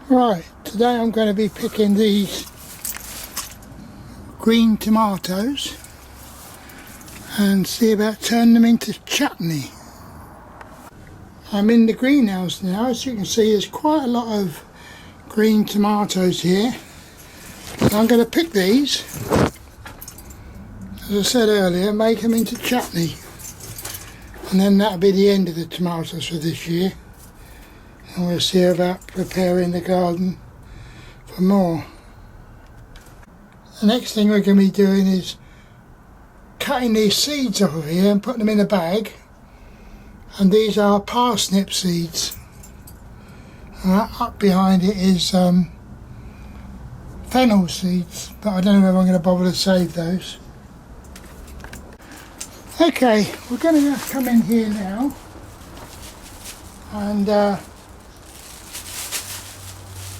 Right, today I'm going to be picking these green tomatoes and see about turning them into chutney. I'm in the greenhouse now. As you can see, there's quite a lot of green tomatoes here. So I'm going to pick these, as I said earlier, make them into chutney, and then that'll be the end of the tomatoes for this year. And we'll see about preparing the garden for more. The next thing we're going to be doing is cutting these seeds off of here and putting them in a bag. And these are parsnip seeds. And up behind it is fennel seeds, but I don't know if I'm going to bother to save those. Okay, we're going to come in here now and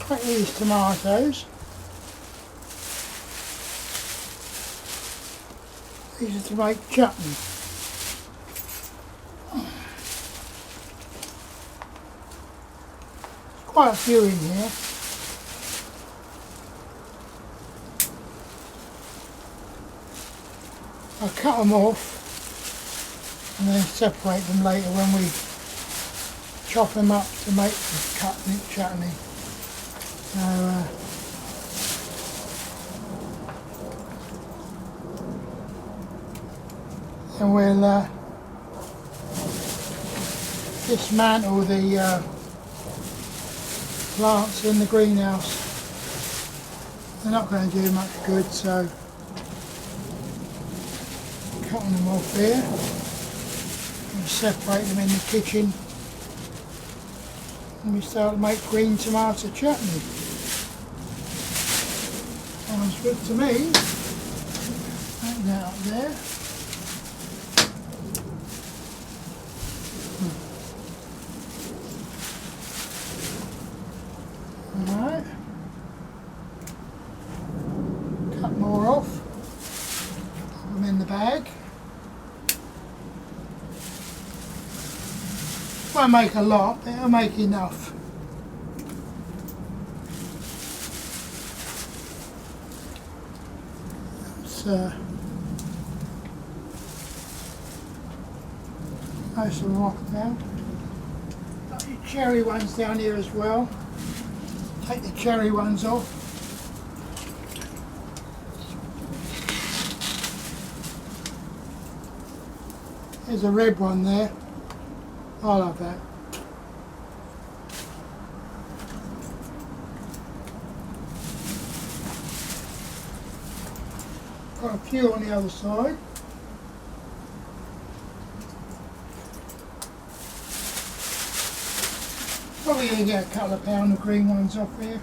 cut these tomatoes. These are to make chutney. Quite a few in here. I'll cut them off and then separate them later when we chop them up to make the chutney. So, and we'll dismantle the plants in the greenhouse. They're not going to do much good, so cutting them off here and separate them in the kitchen, and we start to make green tomato chutney. Sounds good to me. Take that up there. Alright. Cut more off. Put them in the bag. Won't make a lot, but it'll make enough. Most of them off now. Got the cherry ones down here as well. Take the cherry ones off. There's a red one there. I love that. Got a few on the other side. Probably going to get a couple of pound of green ones off here.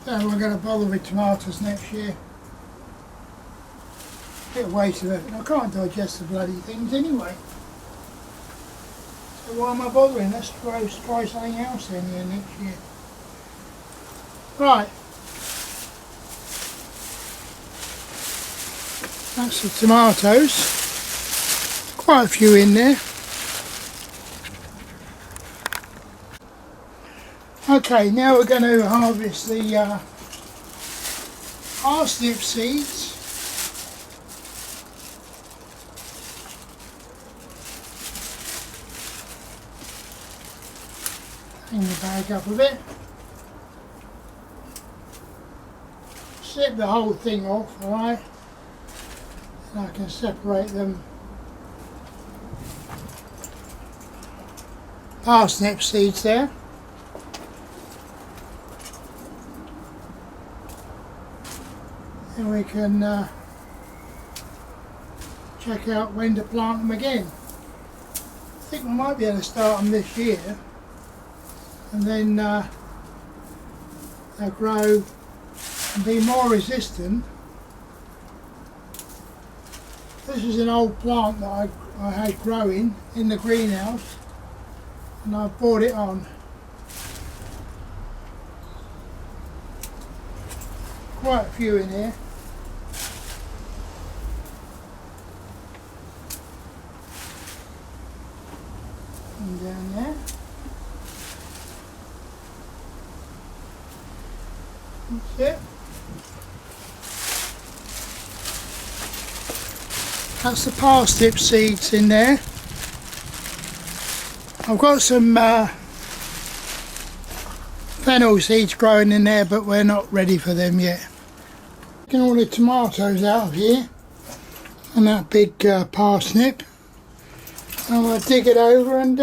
So we're going to bother with tomatoes next year. Bit of waste of it. I can't digest the bloody things anyway. So why am I bothering? Let's try something else in here next year. Right. That's the tomatoes. Quite a few in there. Okay, now we're going to harvest the parsnip seeds. Clean the bag up a bit. Snip the whole thing off, alright? And I can separate them. Parsnip seeds there. And we can check out when to plant them again. I think we might be able to start them this year, and then they'll grow and be more resistant. This is an old plant that I had growing in the greenhouse, and I brought it on. quite a few in here. And down there. That's it. That's the parsnip seeds in there. I've got some fennel seeds growing in there, but we're not ready for them yet. Taking all the tomatoes out of here and that big parsnip. I'm going to dig it over and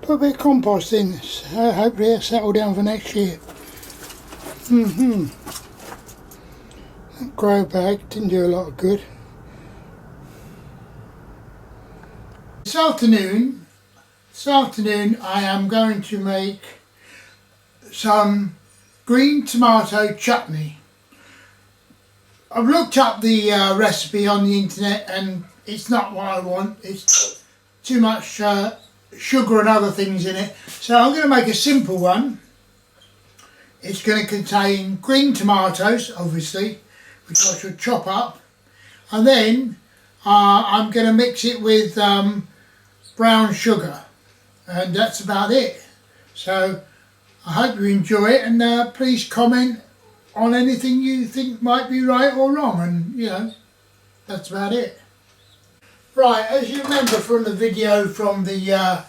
put a bit of compost in. So hopefully it'll settle down for next year. That grow bag didn't do a lot of good. This afternoon I am going to make some green tomato chutney. I've looked up the recipe on the internet and it's not what I want. It's too much sugar and other things in it. So I'm going to make a simple one. It's going to contain green tomatoes, obviously, which I should chop up. And then I'm going to mix it with brown sugar. And that's about it. So I hope you enjoy it, and please comment on anything you think might be right or wrong, and you know, that's about it. Right, as you remember from the video from the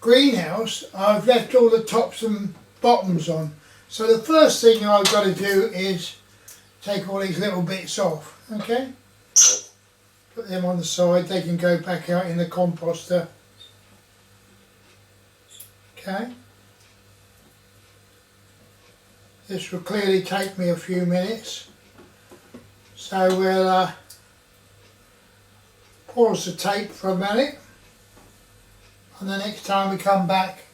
greenhouse, I've left all the tops and bottoms on. So the first thing I've got to do is take all these little bits off, okay? Put them on the side, they can go back out in the composter. Okay. This will clearly take me a few minutes, so we'll pause the tape for a minute, and the next time we come back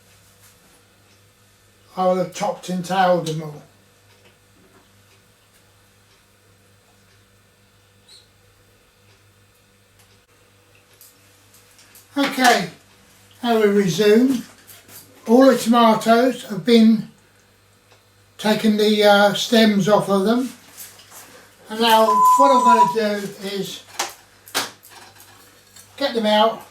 I will have topped and tailed them all. Okay, I will resume. All the tomatoes have been taken the stems off of them, and now what I'm going to do is get them out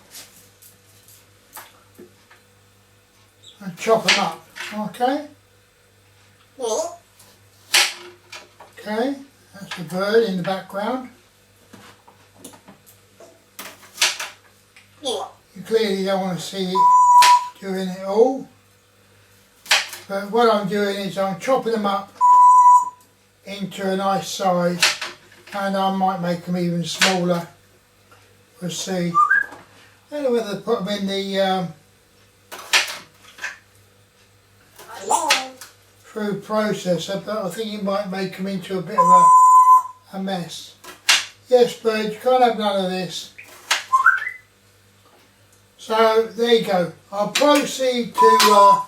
and chop them up. Okay. Okay, that's the bird in the background. You clearly don't want to see it doing it all, but what I'm doing is I'm chopping them up into a nice size, and I might make them even smaller. We'll see. I don't know whether to put them in the food processor, but I think it might make them into a bit of a mess. Yes, bird, you can't have none of this. So there you go. I'll proceed to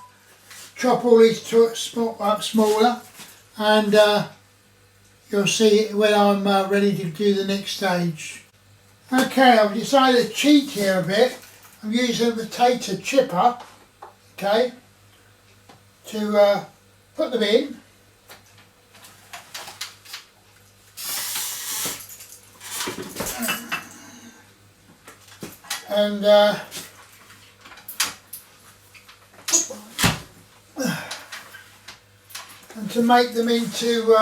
chop all these up smaller, and you'll see it when I'm ready to do the next stage. Okay, I've decided to cheat here a bit. I'm using a potato chipper, okay, to put them in. And to make them into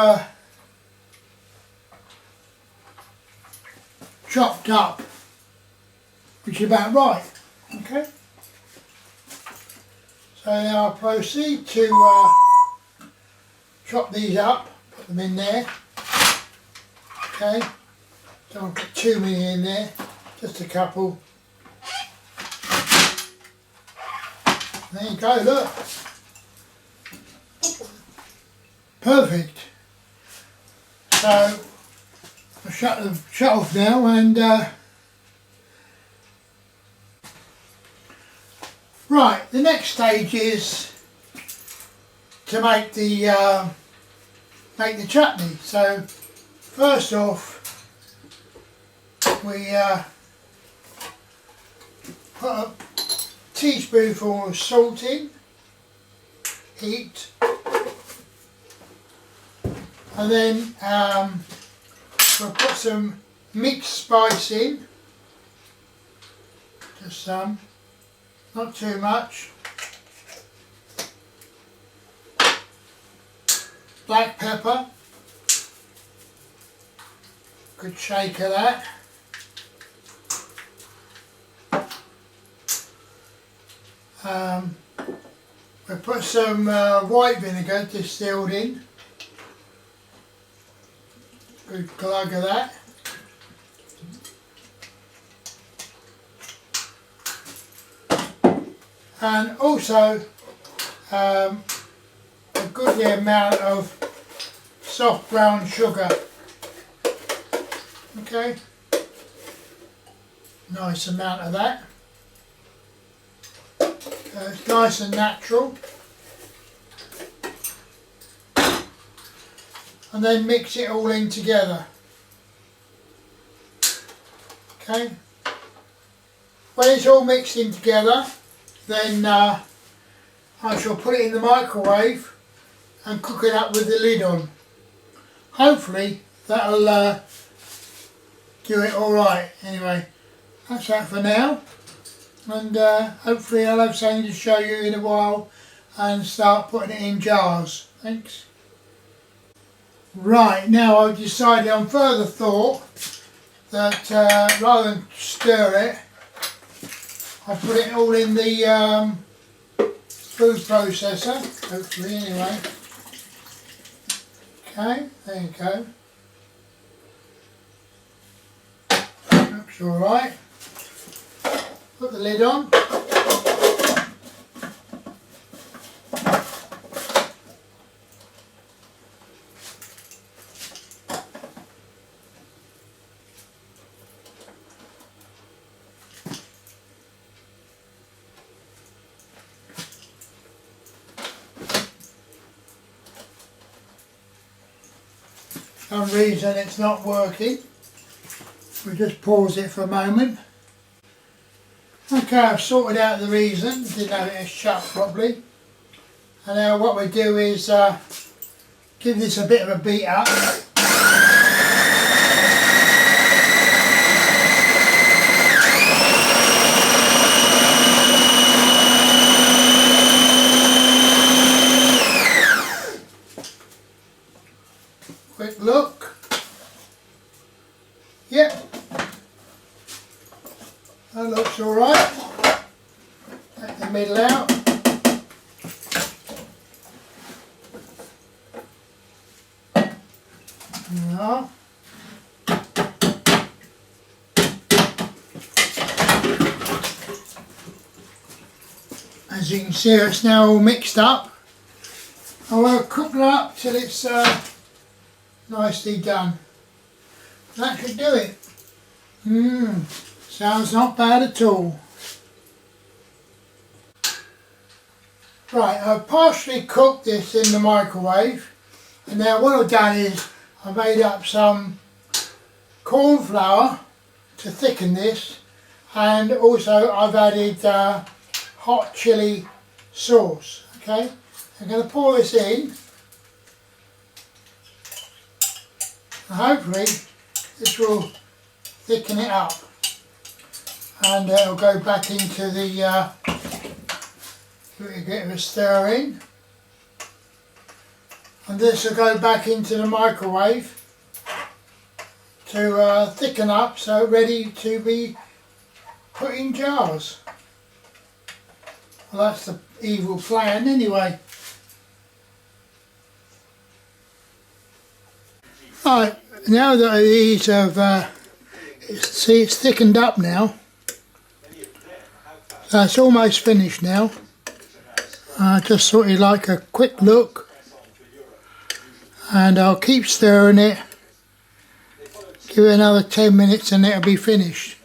chopped up, which is about right, okay? So now I'll proceed to chop these up, put them in there, okay? Don't put too many in there, just a couple. There you go, look. Perfect. So I'll shut off now, and right, the next stage is to make the chutney. So first off, we put a teaspoonful of salt in, heat. And then we'll put some mixed spice in, just some, not too much. Black pepper, good shake of that. We'll put some white vinegar distilled in, good glug of that. And also a goodly amount of soft brown sugar. Okay, nice amount of that. It's nice and natural. And then mix it all in together. Okay, when it's all mixed in together, then I shall put it in the microwave and cook it up with the lid on. Hopefully that'll do it alright. Anyway, that's that for now, and hopefully I'll have something to show you in a while and start putting it in jars. Thanks. Right, now I've decided on further thought that rather than stir it, I'll put it all in the food processor, hopefully anyway. Okay, there you go. Looks alright. Put the lid on. For some reason it's not working. We'll just pause it for a moment. Okay, I've sorted out the reason, didn't have it shut properly. And now what we do is give this a bit of a beat up. Quick look. Yep. That looks alright. Take the middle out. No. As you can see, it's now all mixed up. I will cook it up till it's nicely done. That should do it. Sounds not bad at all. Right, I've partially cooked this in the microwave, and now what I've done is I've made up some corn flour to thicken this, and also I've added hot chili sauce. Okay, I'm going to pour this in, and hopefully this will thicken it up, and it'll go back into the give it a bit of a stir in, and this will go back into the microwave to thicken up, so ready to be put in jars. Well, that's the evil plan anyway. Right, now that these have see, it's thickened up now, so it's almost finished now. I just sort of like a quick look, and I'll keep stirring it, give it another 10 minutes and it'll be finished.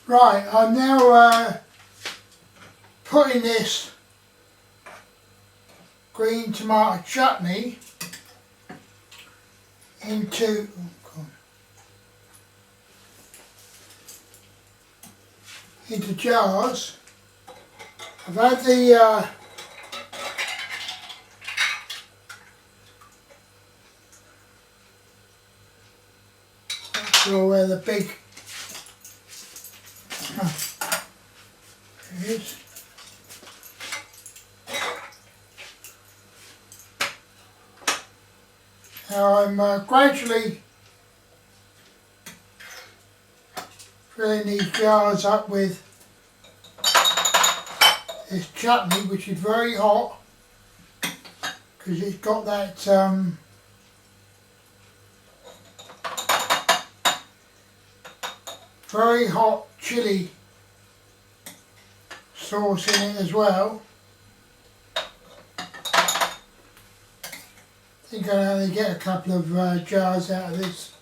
Right, I'm now putting this green tomato chutney into jars. I've had the sure where the big... There it is. Now I'm gradually filling these jars up with this chutney, which is very hot because it's got that very hot chili sauce in it as well. I think I only get a couple of jars out of this.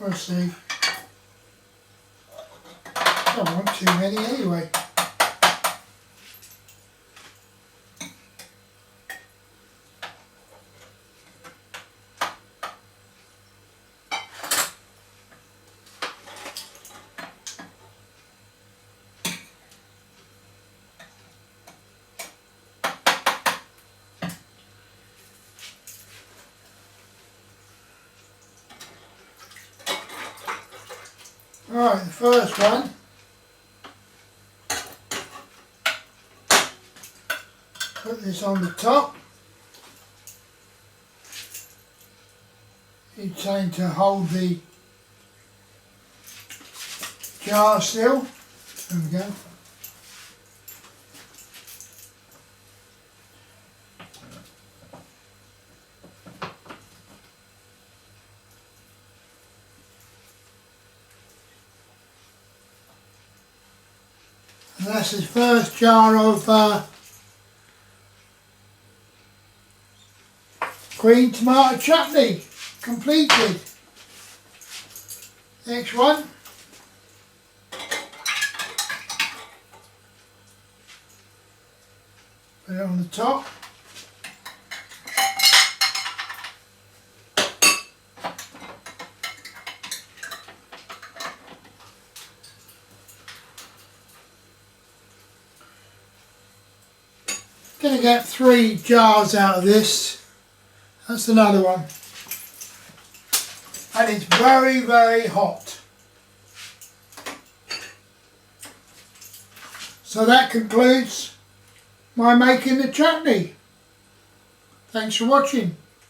We'll see. I don't want too many anyway. Right, the first one. Put this on the top. It's going to hold the jar still. There we go. And that's his first jar of green tomato chutney completed. Next one. Put it on the top. Going to get 3 jars out of this. That's another one. And it's very, very hot. So that concludes my making the chutney. Thanks for watching.